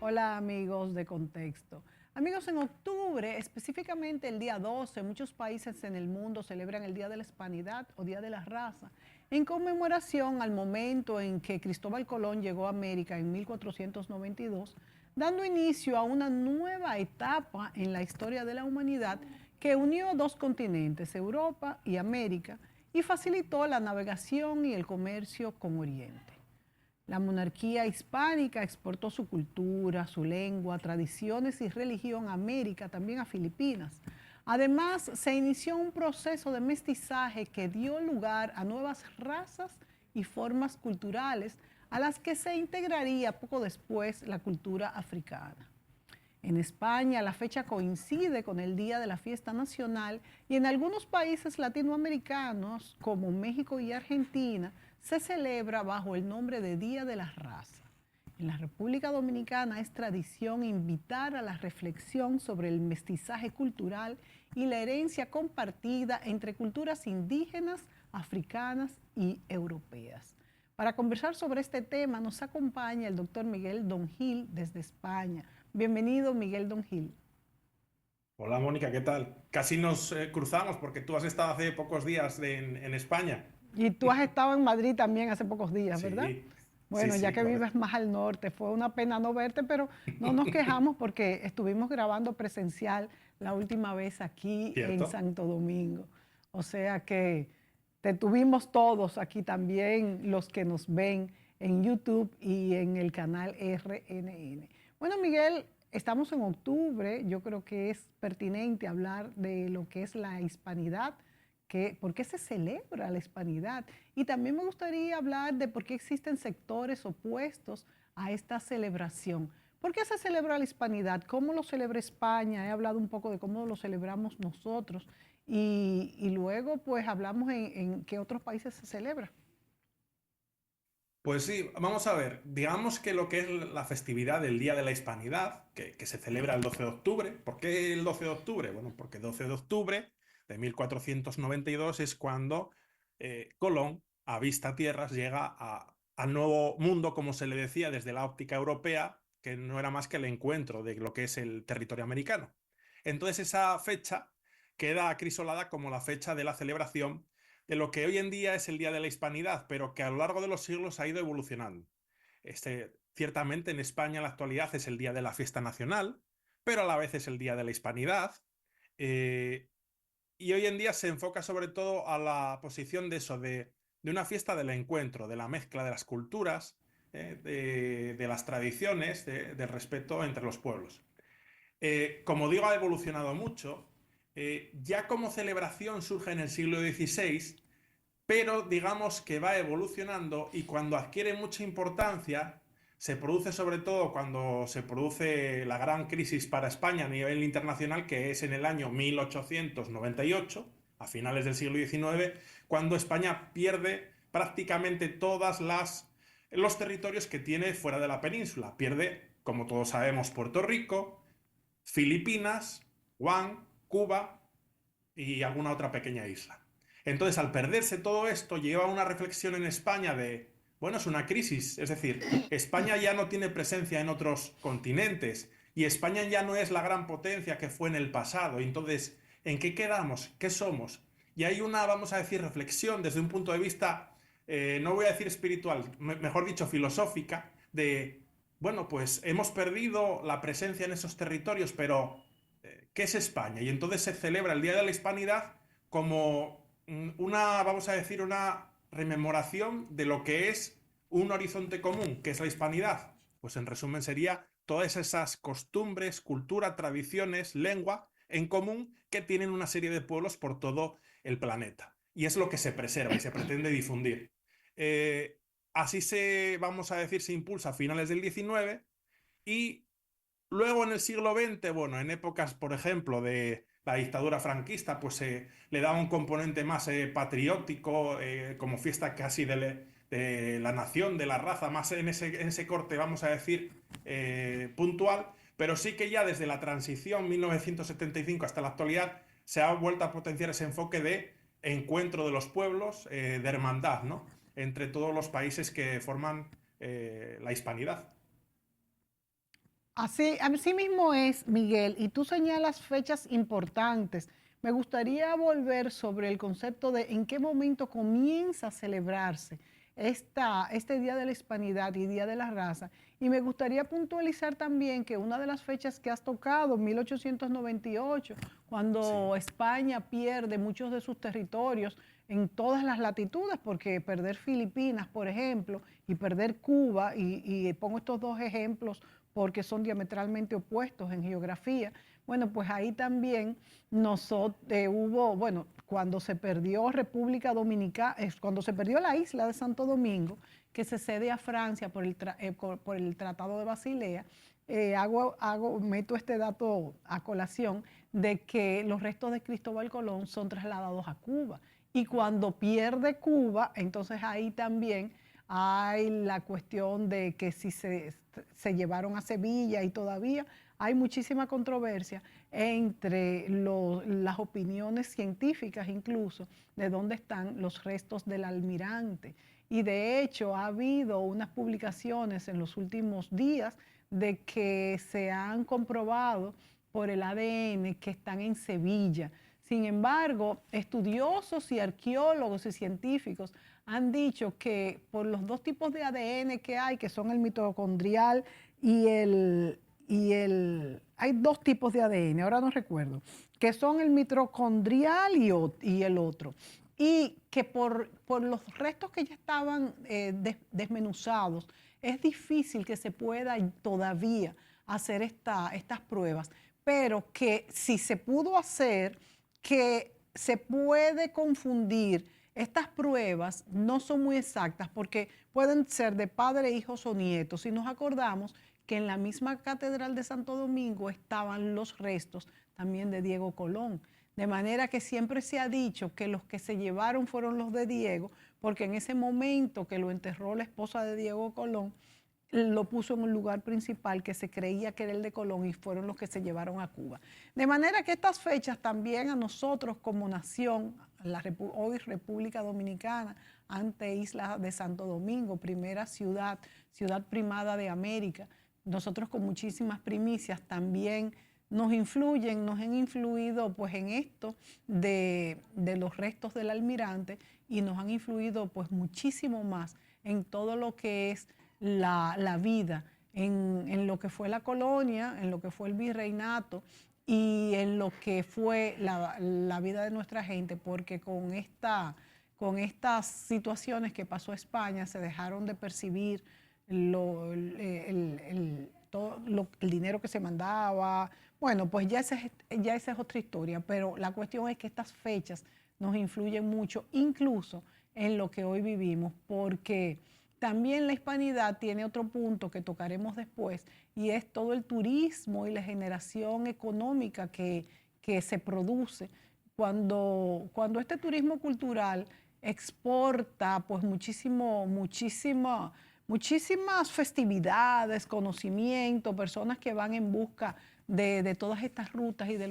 Hola amigos de Contexto. Amigos, en octubre, específicamente el día 12, muchos países en el mundo celebran el Día de la Hispanidad o Día de la Raza, en conmemoración al momento en que Cristóbal Colón llegó a América en 1492, dando inicio a una nueva etapa en la historia de la humanidad que unió dos continentes, Europa y América, y facilitó la navegación y el comercio con Oriente. La monarquía hispánica exportó su cultura, su lengua, tradiciones y religión a América, también a Filipinas. Además, se inició un proceso de mestizaje que dio lugar a nuevas razas y formas culturales a las que se integraría poco después la cultura africana. En España la fecha coincide con el día de la fiesta nacional y en algunos países latinoamericanos como México y Argentina se celebra bajo el nombre de Día de la Raza. En la República Dominicana es tradición invitar a la reflexión sobre el mestizaje cultural y la herencia compartida entre culturas indígenas, africanas y europeas. Para conversar sobre este tema nos acompaña el doctor Miguel Don Gil desde España. Bienvenido, Miguel Don Gil. Hola Mónica, ¿qué tal? Casi nos cruzamos porque tú has estado hace pocos días en España. Y tú has estado en Madrid también hace pocos días, ¿verdad? Sí, sí, Bueno, ya sí, que vives correcto. más al norte, fue una pena no verte, pero no nos quejamos porque estuvimos grabando presencial la última vez aquí en ¿Cierto? Santo Domingo. O sea que te tuvimos todos aquí también, los que nos ven en YouTube y en el canal RNN. Bueno, Miguel, estamos en octubre, yo creo que es pertinente hablar de lo que es la hispanidad, por qué se celebra la hispanidad. Y también me gustaría hablar de por qué existen sectores opuestos a esta celebración. ¿Por qué se celebra la hispanidad? ¿Cómo lo celebra España? He hablado un poco de cómo lo celebramos nosotros y luego pues hablamos en qué otros países se celebra. Pues sí, vamos a ver, digamos que lo que es la festividad del Día de la Hispanidad, que se celebra el 12 de octubre. ¿Por qué el 12 de octubre? Bueno, porque 12 de octubre de 1492 es cuando Colón avista tierras, llega al nuevo mundo, como se le decía desde la óptica europea, que no era más que el encuentro de lo que es el territorio americano. Entonces esa fecha queda acrisolada como la fecha de la celebración de lo que hoy en día es el Día de la Hispanidad, pero que a lo largo de los siglos ha ido evolucionando. Ciertamente en España en la actualidad es el Día de la Fiesta Nacional, pero a la vez es el Día de la Hispanidad. eh, y hoy en día se enfoca sobre todo a la posición de eso, de una fiesta del encuentro, de la mezcla de las culturas, de las tradiciones, del respeto entre los pueblos. Como digo, ha evolucionado mucho. Ya como celebración surge en el siglo XVI, pero digamos que va evolucionando y cuando adquiere mucha importancia se produce sobre todo cuando se produce la gran crisis para España a nivel internacional, que es en el año 1898, a finales del siglo XIX, cuando España pierde prácticamente todas los territorios que tiene fuera de la península. Pierde, como todos sabemos, Puerto Rico, Filipinas, Guam, Cuba y alguna otra pequeña isla. Entonces, al perderse todo esto, lleva una reflexión en España de, bueno, es una crisis, es decir, España ya no tiene presencia en otros continentes y España ya no es la gran potencia que fue en el pasado. Entonces, ¿en qué quedamos? ¿Qué somos? Y hay una, vamos a decir, reflexión desde un punto de vista, no voy a decir espiritual, mejor dicho, filosófica, de, bueno, pues hemos perdido la presencia en esos territorios, pero ¿qué es España? Y entonces se celebra el Día de la Hispanidad como una, vamos a decir, una rememoración de lo que es un horizonte común, que es la hispanidad. Pues en resumen sería todas esas costumbres, cultura, tradiciones, lengua en común que tienen una serie de pueblos por todo el planeta. Y es lo que se preserva y se pretende difundir. Eh, Así se, vamos a decir, se impulsa a finales del XIX y luego en el siglo XX, bueno, en épocas, por ejemplo, de la dictadura franquista, pues se le daba un componente más patriótico, como fiesta casi de la nación, de la raza, más en ese corte, vamos a decir, puntual, pero sí que ya desde la transición 1975 hasta la actualidad se ha vuelto a potenciar ese enfoque de encuentro de los pueblos, de hermandad, ¿no? Entre todos los países que forman la hispanidad. Así mismo es, Miguel, y tú señalas fechas importantes. Me gustaría volver sobre el concepto de en qué momento comienza a celebrarse este Día de la Hispanidad y Día de la Raza. Y me gustaría puntualizar también que una de las fechas que has tocado, 1898, Sí, cuando España pierde muchos de sus territorios en todas las latitudes, porque perder Filipinas, por ejemplo, y perder Cuba, y pongo estos dos ejemplos porque son diametralmente opuestos en geografía. Bueno, pues ahí también hubo, bueno, cuando se perdió República Dominicana, cuando se perdió la isla de Santo Domingo, que se cede a Francia por el Tratado de Basilea, meto este dato a colación de que los restos de Cristóbal Colón son trasladados a Cuba. Y cuando pierde Cuba, entonces ahí también hay la cuestión de que si se llevaron a Sevilla y todavía hay muchísima controversia entre las opiniones científicas incluso de dónde están los restos del almirante. Y de hecho ha habido unas publicaciones en los últimos días de que se han comprobado por el ADN que están en Sevilla. Sin embargo, estudiosos y arqueólogos y científicos han dicho que por los dos tipos de ADN que hay, que son el mitocondrial hay dos tipos de ADN, ahora no recuerdo, que son el mitocondrial y el otro. Y que por los restos que ya estaban desmenuzados, es difícil que se pueda todavía hacer estas pruebas, pero que si se pudo hacer, que se puede confundir. Estas pruebas no son muy exactas porque pueden ser de padre, hijos o nietos. Si nos acordamos que en la misma Catedral de Santo Domingo estaban los restos también de Diego Colón. De manera que siempre se ha dicho que los que se llevaron fueron los de Diego, porque en ese momento que lo enterró la esposa de Diego Colón, lo puso en un lugar principal que se creía que era el de Colón y fueron los que se llevaron a Cuba. De manera que estas fechas también a nosotros como nación, hoy República Dominicana, ante Isla de Santo Domingo, primera ciudad primada de América, nosotros con muchísimas primicias también nos han influido pues en esto de los restos del almirante y nos han influido pues muchísimo más en todo lo que es la vida, en lo que fue la colonia, en lo que fue el virreinato y en lo que fue la vida de nuestra gente, porque con estas situaciones que pasó a España se dejaron de percibir el dinero que se mandaba. Bueno, pues ya esa es otra historia, pero la cuestión es que estas fechas nos influyen mucho, incluso en lo que hoy vivimos, porque también la hispanidad tiene otro punto que tocaremos después, y es todo el turismo y la generación económica que se produce cuando este turismo cultural exporta pues muchísimas festividades, conocimiento, personas que van en busca de todas estas rutas y de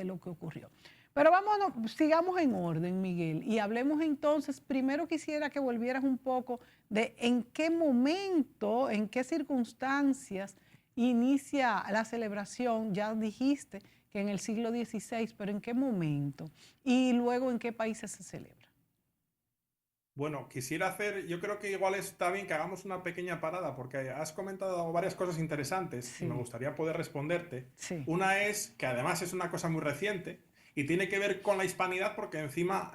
lo que ocurrió. Pero vámonos, sigamos en orden, Miguel, y hablemos entonces, primero quisiera que volvieras un poco de en qué momento, en qué circunstancias inicia la celebración, ya dijiste que en el siglo XVI, pero en qué momento, y luego en qué países se celebra. bueno, quisiera hacer, yo creo que igual está bien que hagamos una pequeña parada porque has comentado varias cosas interesantes y me Sí, gustaría poder responderte. sí. Una es que además es una cosa muy reciente y tiene que ver con la hispanidad porque encima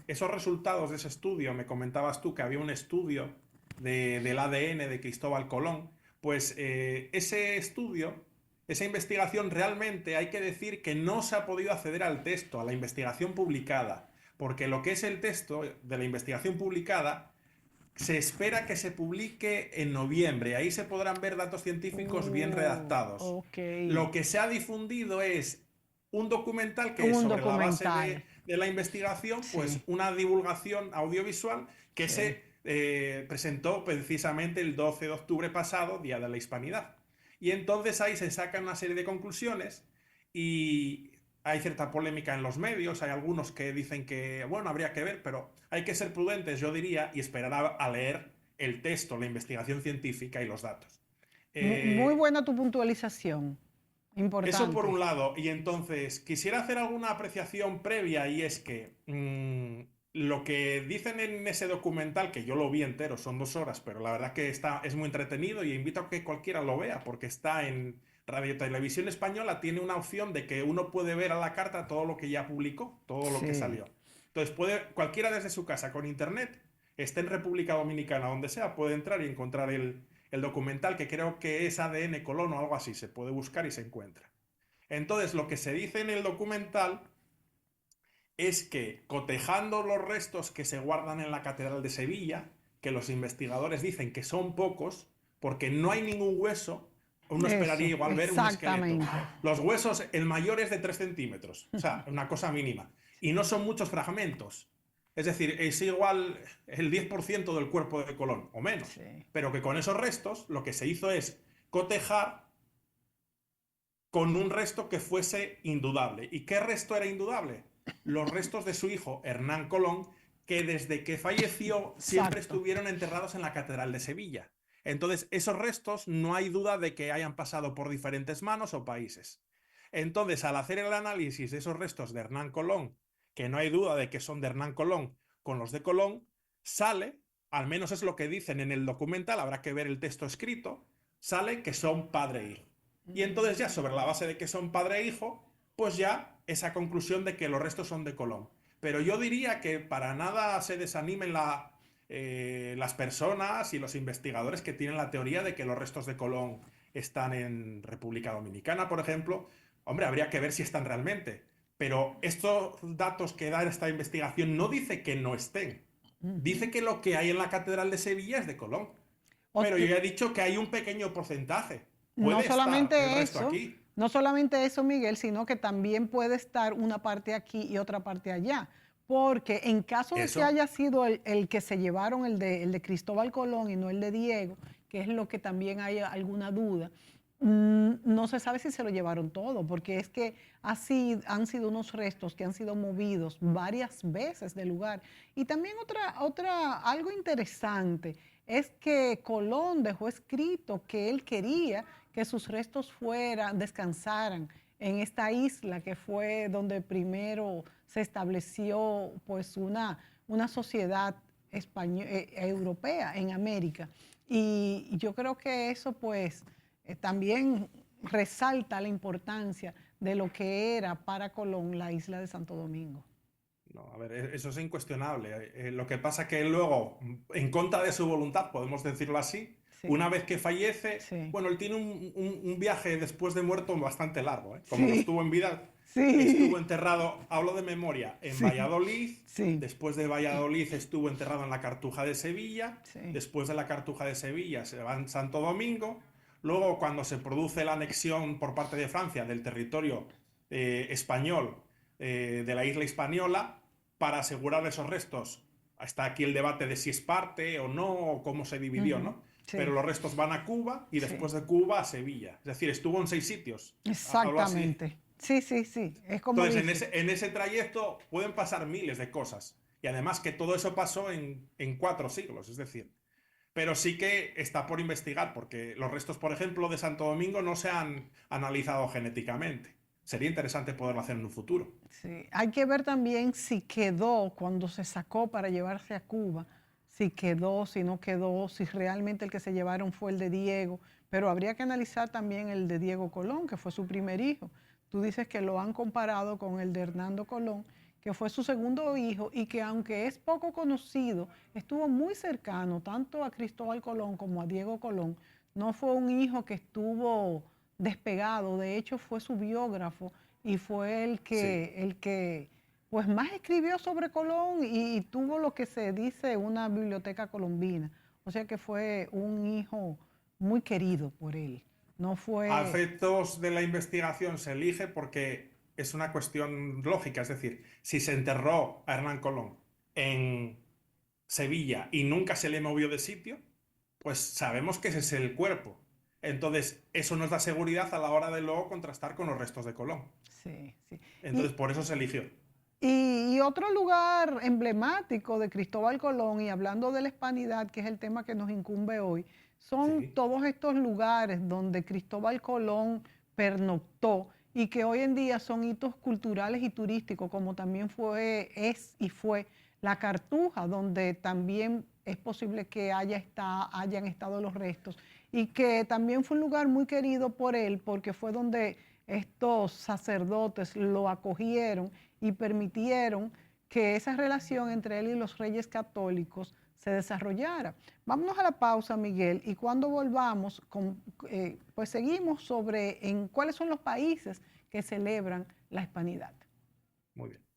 esos resultados de ese estudio, me comentabas tú que había un estudio del ADN de Cristóbal Colón, pues ese estudio, esa investigación realmente hay que decir que no se ha podido acceder al texto, a la investigación publicada porque lo que es el texto de la investigación publicada se espera que se publique en noviembre. Ahí se podrán ver datos científicos bien redactados. Ok. Lo que se ha difundido es un documental que es Un sobre la base documental. de la investigación, pues Sí, una divulgación audiovisual que sí. se presentó precisamente el 12 de octubre pasado, Día de la Hispanidad. Y entonces ahí se sacan una serie de conclusiones y hay cierta polémica en los medios, hay algunos que dicen que, bueno, habría que ver, pero hay que ser prudentes, yo diría, y esperar a leer el texto, la investigación científica y los datos. Muy buena tu puntualización. Eso por Importante. un lado. Y entonces, quisiera hacer alguna apreciación previa y es que lo que dicen en ese documental, que yo lo vi entero, son 2 horas, pero la verdad que es muy entretenido y invito a que cualquiera lo vea porque está en Radio Televisión Española, tiene una opción de que uno puede ver a la carta todo lo que ya publicó, todo lo que Sí. salió. Entonces, cualquiera desde su casa con internet, esté en República Dominicana, donde sea, puede entrar y encontrar el documental, que creo que es ADN Colón o algo así, se puede buscar y se encuentra. Entonces, lo que se dice en el documental es que cotejando los restos que se guardan en la Catedral de Sevilla, que los investigadores dicen que son pocos, porque no hay ningún hueso, uno esperaría Eso, igual ver un esqueleto. exactamente. Los huesos, el mayor es de 3 centímetros, o sea, una cosa mínima. Y no son muchos fragmentos. Es decir, es igual el 10% del cuerpo de Colón, o menos. Sí. Pero que con esos restos lo que se hizo es cotejar con un resto que fuese indudable. ¿Y qué resto era indudable? Los restos de su hijo, Hernán Colón, que desde que falleció siempre Exacto. estuvieron enterrados en la Catedral de Sevilla. Entonces, esos restos no hay duda de que hayan pasado por diferentes manos o países. Entonces, al hacer el análisis de esos restos de Hernán Colón, que no hay duda de que son de Hernán Colón, con los de Colón, sale, al menos es lo que dicen en el documental, habrá que ver el texto escrito, sale que son padre e hijo. Y entonces ya sobre la base de que son padre e hijo, pues ya esa conclusión de que los restos son de Colón. Pero yo diría que para nada se desanimen las personas y los investigadores que tienen la teoría de que los restos de Colón están en República Dominicana, por ejemplo. Hombre, habría que ver si están realmente. Pero estos datos que da esta investigación no dice que no estén. Dice que lo que hay en la Catedral de Sevilla es de Colón. Pero yo Ot- ya he dicho que hay un pequeño porcentaje. No Puede estar el solamente resto eso, aquí. no solamente eso, Miguel, sino que también puede estar una parte aquí y otra parte allá. Porque en caso de que Eso, haya sido el que se llevaron, el de Cristóbal Colón y no el de Diego, que es lo que también hay alguna duda, no se sabe si se lo llevaron todo, porque es que así han sido unos restos que han sido movidos varias veces del lugar. Y también algo interesante es que Colón dejó escrito que él quería que sus restos descansaran en esta isla que fue donde primero se estableció pues una sociedad europea en América. Y yo creo que eso pues también resalta la importancia de lo que era para Colón la isla de Santo Domingo. no, a ver, eso es incuestionable. Lo que pasa que luego, en contra de su voluntad, podemos decirlo así, una Sí, vez que fallece, sí, bueno, él tiene un viaje después de muerto bastante largo, ¿eh? Como lo sí, estuvo en vida, estuvo sí, enterrado, hablo de memoria, en sí, Valladolid, sí, después de Valladolid estuvo enterrado en la Cartuja de Sevilla, sí. después de la Cartuja de Sevilla se va en Santo Domingo, luego cuando se produce la anexión por parte de Francia del territorio español de la isla Hispaniola, para asegurar esos restos. Está aquí el debate de si es parte o no, o cómo se dividió, Ujú, ¿no? Pero sí, los restos van a Cuba y sí, después de Cuba a Sevilla. Es decir, estuvo en 6 sitios, algo así. exactamente. Sí, sí, sí, es como Entonces, dices. en ese trayecto pueden pasar miles de cosas. Y además que todo eso pasó en 4 siglos, es decir. Pero sí que está por investigar, porque los restos, por ejemplo, de Santo Domingo no se han analizado genéticamente. Sería interesante poderlo hacer en un futuro. Sí, hay que ver también si quedó cuando se sacó para llevarse a Cuba, si quedó, si no quedó, si realmente el que se llevaron fue el de Diego, pero habría que analizar también el de Diego Colón, que fue su primer hijo. Tú dices que lo han comparado con el de Hernando Colón, que fue su segundo hijo y que aunque es poco conocido, estuvo muy cercano tanto a Cristóbal Colón como a Diego Colón. No fue un hijo que estuvo despegado, de hecho fue su biógrafo y fue Sí. el que pues más escribió sobre Colón y tuvo lo que se dice una biblioteca colombina. O sea que fue un hijo muy querido por él. No A fue, efectos de la investigación se elige porque es una cuestión lógica, es decir, si se enterró a Hernán Colón en Sevilla y nunca se le movió de sitio, pues sabemos que ese es el cuerpo. Entonces, eso nos da seguridad a la hora de luego contrastar con los restos de Colón. sí, sí. Entonces, por eso se eligió. Y otro lugar emblemático de Cristóbal Colón, y hablando de la hispanidad, que es el tema que nos incumbe hoy, son Sí, todos estos lugares donde Cristóbal Colón pernoctó y que hoy en día son hitos culturales y turísticos, como también es y fue la Cartuja, donde también es posible que hayan estado los restos, y que también fue un lugar muy querido por él, porque fue donde estos sacerdotes lo acogieron y permitieron que esa relación entre él y los reyes católicos se desarrollara. Vámonos a la pausa, Miguel, y cuando volvamos, pues seguimos sobre en cuáles son los países que celebran la hispanidad. muy bien.